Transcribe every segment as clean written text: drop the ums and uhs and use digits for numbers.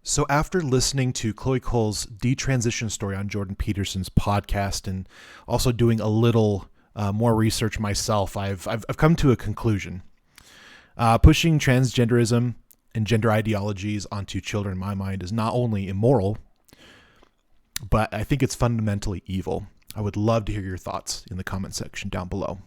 So after listening to Chloe Cole's detransition story on Jordan Peterson's podcast and also doing a little more research myself, I've come to a conclusion. Pushing transgenderism and gender ideologies onto children, in my mind, is not only immoral, but I think it's fundamentally evil. I would love to hear your thoughts in the comment section down below.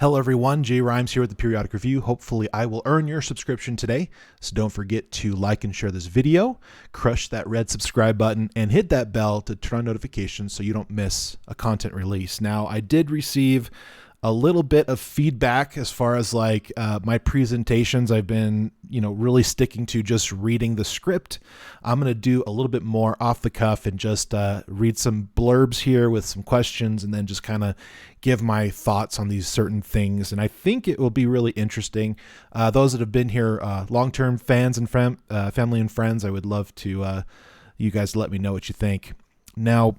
Hello everyone, Jay Rhymes here with the Periodic Review. Hopefully I will earn your subscription today, so don't forget to like and share this video, crush that red subscribe button, and hit that bell to turn on notifications so you don't miss a content release. Now, I did receive a little bit of feedback as far as my presentations. I've been, really sticking to just reading the script. I'm going to do a little bit more off the cuff and just read some blurbs here with some questions and then just kind of give my thoughts on these certain things. And I think it will be really interesting. Those that have been here, long-term fans and family and friends, I would love to you guys let me know what you think. Now,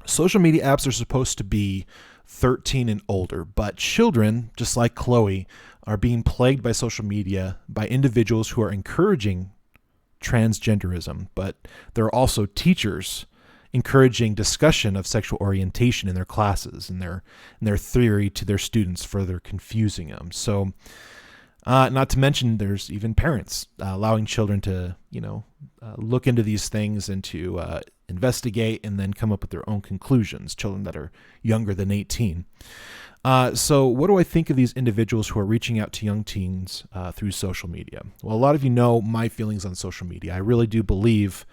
social media apps are supposed to be 13 and older, but children, just like Chloe, are being plagued by social media by individuals who are encouraging transgenderism, but there are also teachers encouraging discussion of sexual orientation in their classes and their theory to their students, further confusing them. So not to mention there's even parents allowing children to, look into these things and to investigate and then come up with their own conclusions, children that are younger than 18. So what do I think of these individuals who are reaching out to young teens through social media? Well, a lot of you know my feelings on social media. I really do believe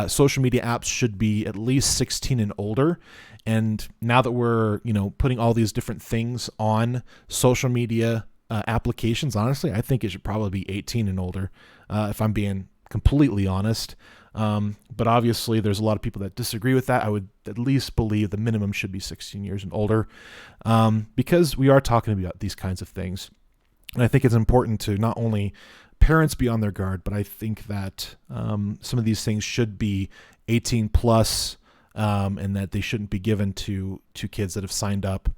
social media apps should be at least 16 and older. And now that we're, putting all these different things on social media applications, honestly, I think it should probably be 18 and older, if I'm being completely honest. But obviously there's a lot of people that disagree with that. I would at least believe the minimum should be 16 years and older, because we are talking about these kinds of things. And I think it's important to not only parents be on their guard, but I think that some of these things should be 18 plus, and that they shouldn't be given to kids that have signed up.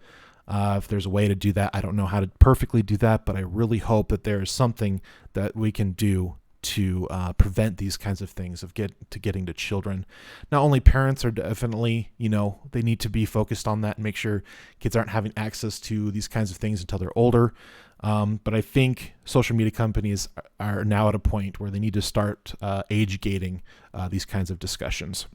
If there's a way to do that, I don't know how to perfectly do that, but I really hope that there is something that we can do to prevent these kinds of things of getting to children. Not only parents are definitely, they need to be focused on that and make sure kids aren't having access to these kinds of things until they're older. But I think social media companies are now at a point where they need to start age gating these kinds of discussions.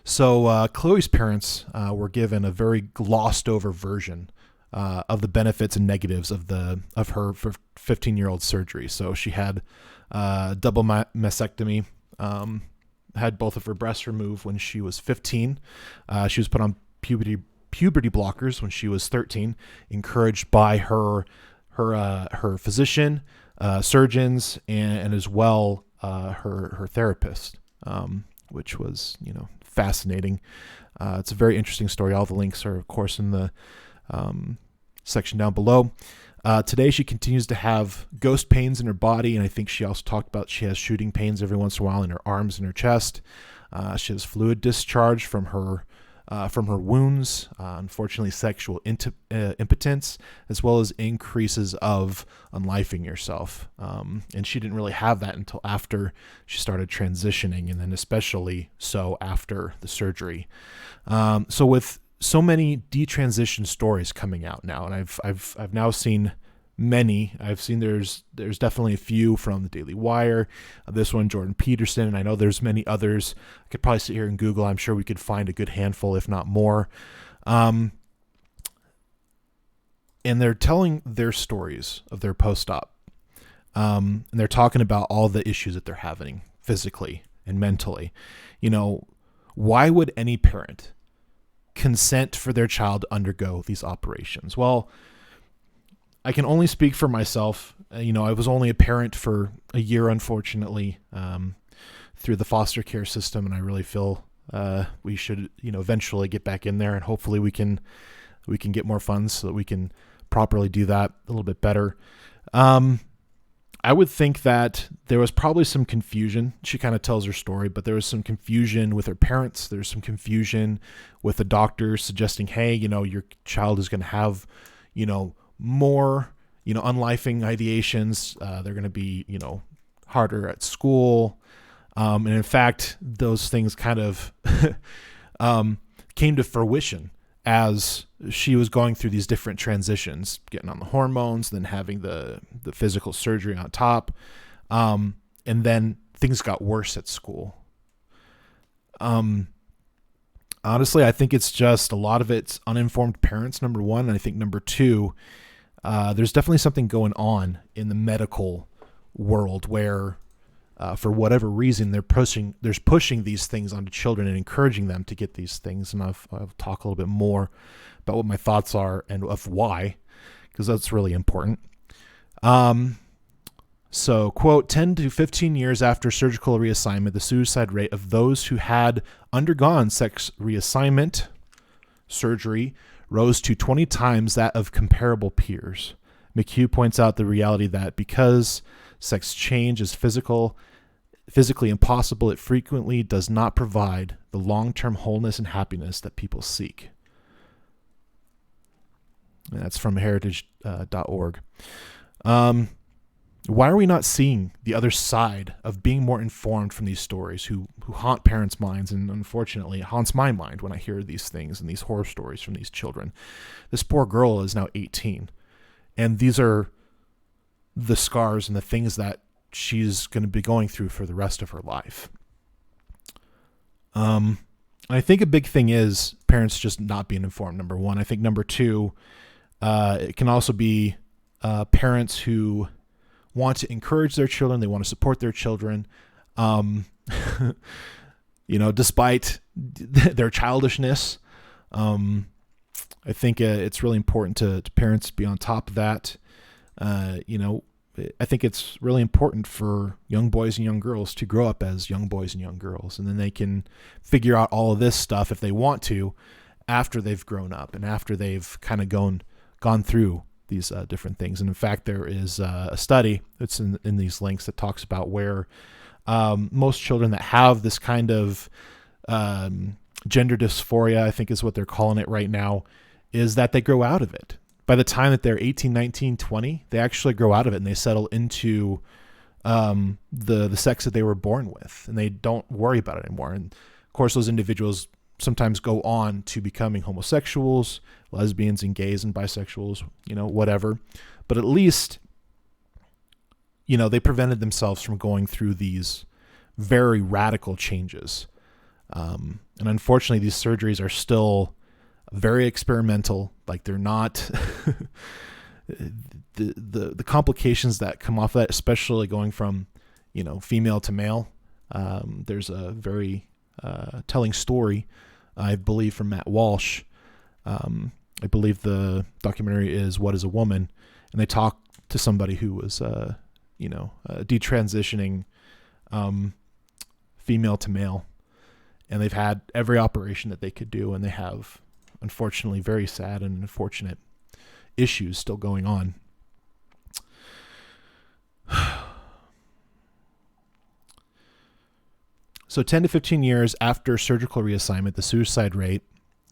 So Chloe's parents were given a very glossed over version of the benefits and negatives of her 15-year-old surgery. So she had double mastectomy, had both of her breasts removed when she was 15. She was put on puberty blockers when she was 13, encouraged by her physician, surgeons, and as well her therapist, which was fascinating. It's a very interesting story. All the links are, of course, in the section down below. Today she continues to have ghost pains in her body, and I think she also talked about she has shooting pains every once in a while in her arms and her chest. She has fluid discharge from her wounds, unfortunately sexual impotence, as well as increases of unlifing yourself. And she didn't really have that until after she started transitioning, and then especially so after the surgery. So with so many detransition stories coming out now, and I've now seen many. I've seen there's definitely a few from the Daily Wire, this one, Jordan Peterson, and I know there's many others. I could probably sit here and Google. I'm sure we could find a good handful, if not more. And they're telling their stories of their post-op. And they're talking about all the issues that they're having physically and mentally. Why would any parent consent for their child to undergo these operations? Well, I can only speak for myself. I was only a parent for a year, unfortunately, through the foster care system, and I really feel we should, eventually get back in there, and hopefully we can get more funds so that we can properly do that a little bit better. I would think that there was probably some confusion. She kind of tells her story, but there was some confusion with her parents. There's some confusion with the doctor suggesting, hey, your child is going to have, more, unlifing ideations. They're going to be, harder at school. And in fact, those things kind of came to fruition as she was going through these different transitions, getting on the hormones, then having the physical surgery on top. And then things got worse at school. Honestly, I think it's just a lot of it's uninformed parents, number one. And I think number two, there's definitely something going on in the medical world where, for whatever reason, they're pushing these things onto children and encouraging them to get these things. And I'll talk a little bit more about what my thoughts are and of why, because that's really important. So, quote, 10 to 15 years after surgical reassignment, the suicide rate of those who had undergone sex reassignment surgery rose to 20 times that of comparable peers. McHugh points out the reality that because sex change is physically impossible, it frequently does not provide the long-term wholeness and happiness that people seek. And that's from heritage.org. Why are we not seeing the other side of being more informed from these stories who haunt parents' minds? And unfortunately, it haunts my mind when I hear these things and these horror stories from these children. This poor girl is now 18, and these are the scars and the things that she's going to be going through for the rest of her life. I think a big thing is parents just not being informed, number one. I think number two, it can also be parents who want to encourage their children. They want to support their children, despite their childishness. I think it's really important to parents to be on top of that. I think it's really important for young boys and young girls to grow up as young boys and young girls, and then they can figure out all of this stuff if they want to after they've grown up and after they've kind of gone through these different things. And in fact, there is a study that's in these links that talks about where most children that have this kind of gender dysphoria, I think is what they're calling it right now, is that they grow out of it. By the time that they're 18, 19, 20, they actually grow out of it and they settle into the sex that they were born with, and they don't worry about it anymore. And of course, those individuals sometimes go on to becoming homosexuals, lesbians and gays and bisexuals, whatever. But at least, they prevented themselves from going through these very radical changes. And unfortunately, these surgeries are still very experimental. Like, they're not the complications that come off that, especially going from, female to male. There's a very telling story, I believe, from Matt Walsh. I believe the documentary is What is a Woman? And they talk to somebody who was, detransitioning female to male. And they've had every operation that they could do, and they have, unfortunately, very sad and unfortunate issues still going on. So 10 to 15 years after surgical reassignment, the suicide rate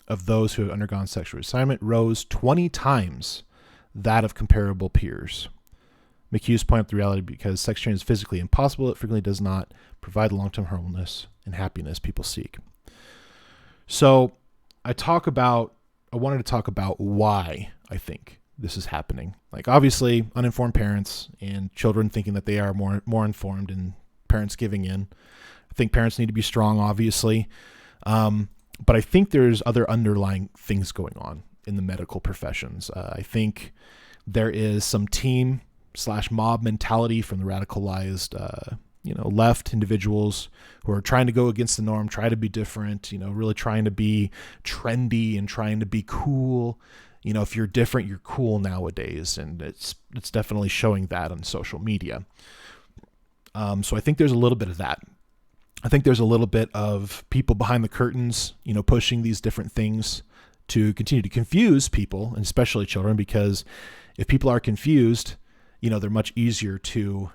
of those who have undergone sexual reassignment rose 20 times that of comparable peers. McHugh's point out the reality because sex change is physically impossible. It frequently does not provide the long-term wholeness and happiness people seek. So I wanted to talk about why I think this is happening. Like, obviously, uninformed parents and children thinking that they are more informed, and parents giving in. I think parents need to be strong, obviously. But I think there's other underlying things going on in the medical professions. I think there is some team/mob mentality from the radicalized, left individuals who are trying to go against the norm, try to be different, really trying to be trendy and trying to be cool. If you're different, you're cool nowadays. And it's definitely showing that on social media. So I think there's a little bit of that. I think there's a little bit of people behind the curtains, pushing these different things to continue to confuse people, and especially children, because if people are confused, they're much easier to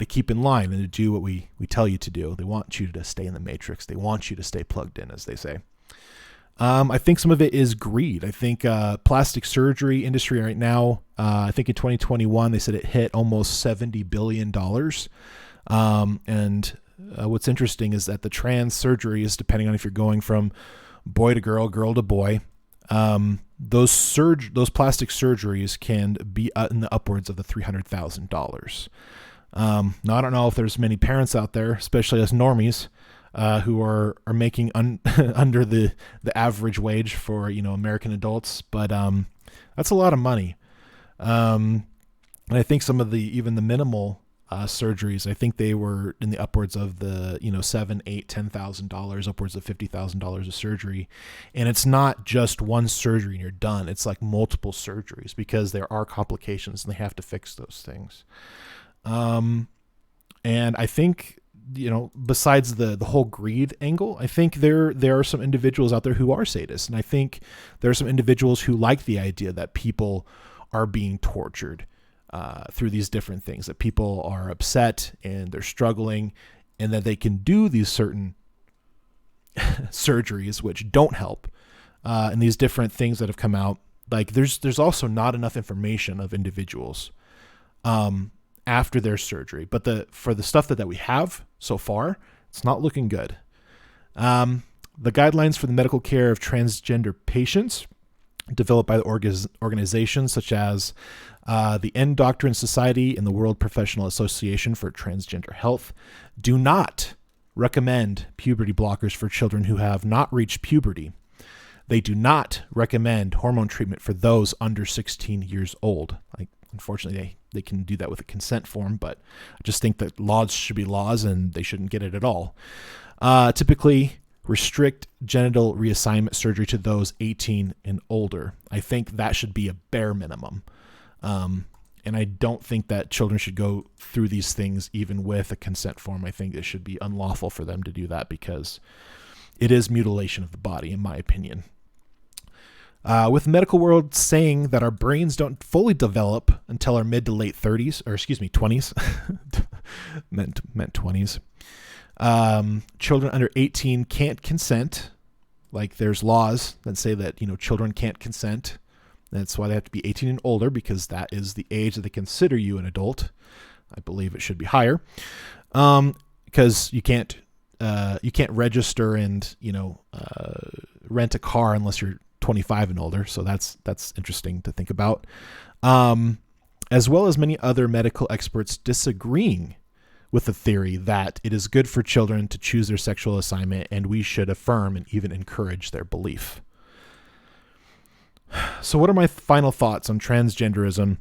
keep in line and to do what we tell you to do. They want you to stay in the matrix. They want you to stay plugged in, as they say. I think some of it is greed. I think plastic surgery industry right now, I think in 2021, they said it hit almost $70 billion. And what's interesting is that the trans surgeries, depending on if you're going from boy to girl, girl to boy, those plastic surgeries can be in the upwards of the $300,000. Now, I don't know if there's many parents out there, especially us normies, who are making under the average wage for American adults, but that's a lot of money. And I think some of even the minimal surgeries, I think they were in the upwards of the $7,000, $8,000, $10,000, upwards of $50,000 of surgery. And it's not just one surgery and you're done. It's like multiple surgeries because there are complications and they have to fix those things. And I think, besides the whole greed angle, I think there are some individuals out there who are sadists. And I think there are some individuals who like the idea that people are being tortured through these different things, that people are upset and they're struggling and that they can do these certain surgeries, which don't help. And these different things that have come out, like there's also not enough information of individuals, after their surgery, but for the stuff that we have so far, it's not looking good. The guidelines for the medical care of transgender patients, developed by the organizations such as the Endocrine Society and the World Professional Association for Transgender Health, do not recommend puberty blockers for children who have not reached puberty. They do not recommend hormone treatment for those under 16 years old. Unfortunately, they can do that with a consent form, but I just think that laws should be laws and they shouldn't get it at all. Typically, restrict genital reassignment surgery to those 18 and older. I think that should be a bare minimum. And I don't think that children should go through these things even with a consent form. I think it should be unlawful for them to do that because it is mutilation of the body, in my opinion. With the medical world saying that our brains don't fully develop until our mid to late 30s, or 20s, meant 20s. Children under 18 can't consent. Like there's laws that say that, children can't consent. That's why they have to be 18 and older, because that is the age that they consider you an adult. I believe it should be higher. Because you can't register and, rent a car unless you're 25 and older. So that's interesting to think about. As well as many other medical experts disagreeing with the theory that it is good for children to choose their sexual assignment, and we should affirm and even encourage their belief. So what are my final thoughts on transgenderism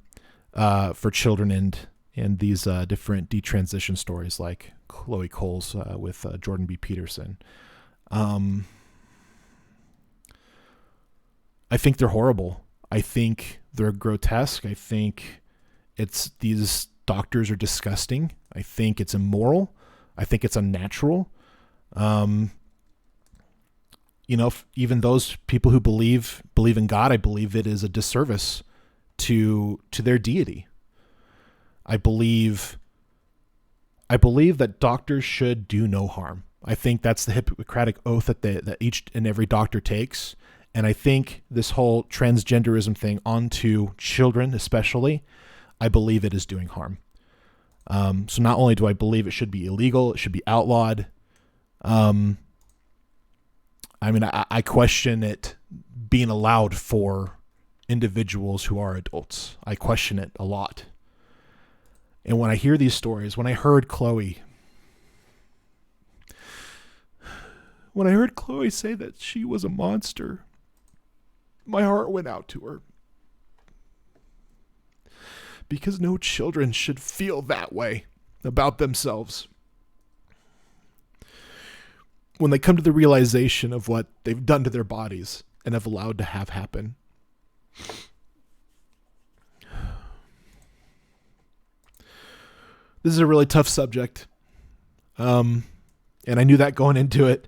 for children and these different detransition stories like Chloe Cole's with Jordan B Peterson? I think they're horrible. I think they're grotesque. I think these doctors are disgusting. I think it's immoral. I think it's unnatural. Even those people who believe in God, I believe it is a disservice to their deity. I believe that doctors should do no harm. I think that's the Hippocratic oath that each and every doctor takes. And I think this whole transgenderism thing onto children especially, I believe it is doing harm. So not only do I believe it should be illegal, it should be outlawed. I question it being allowed for individuals who are adults. I question it a lot. And when I hear these stories, when I heard Chloe say that she was a monster, my heart went out to her. Because no children should feel that way about themselves when they come to the realization of what they've done to their bodies and have allowed to have happen. This is a really tough subject. And I knew that going into it.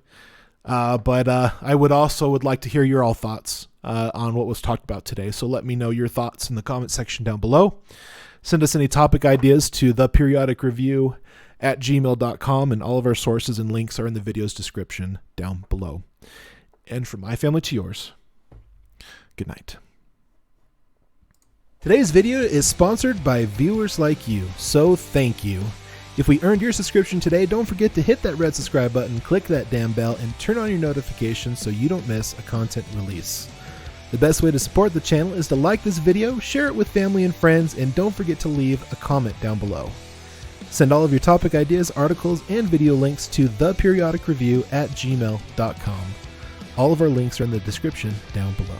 But I would like to hear your all thoughts on what was talked about today. So let me know your thoughts in the comment section down below. Send us any topic ideas to theperiodicreview@gmail.com, and all of our sources and links are in the video's description down below. And from my family to yours, good night. Today's video is sponsored by viewers like you, so thank you. If we earned your subscription today, don't forget to hit that red subscribe button, click that damn bell, and turn on your notifications so you don't miss a content release. The best way to support the channel is to like this video, share it with family and friends, and don't forget to leave a comment down below. Send all of your topic ideas, articles, and video links to theperiodicreview@gmail.com. All of our links are in the description down below.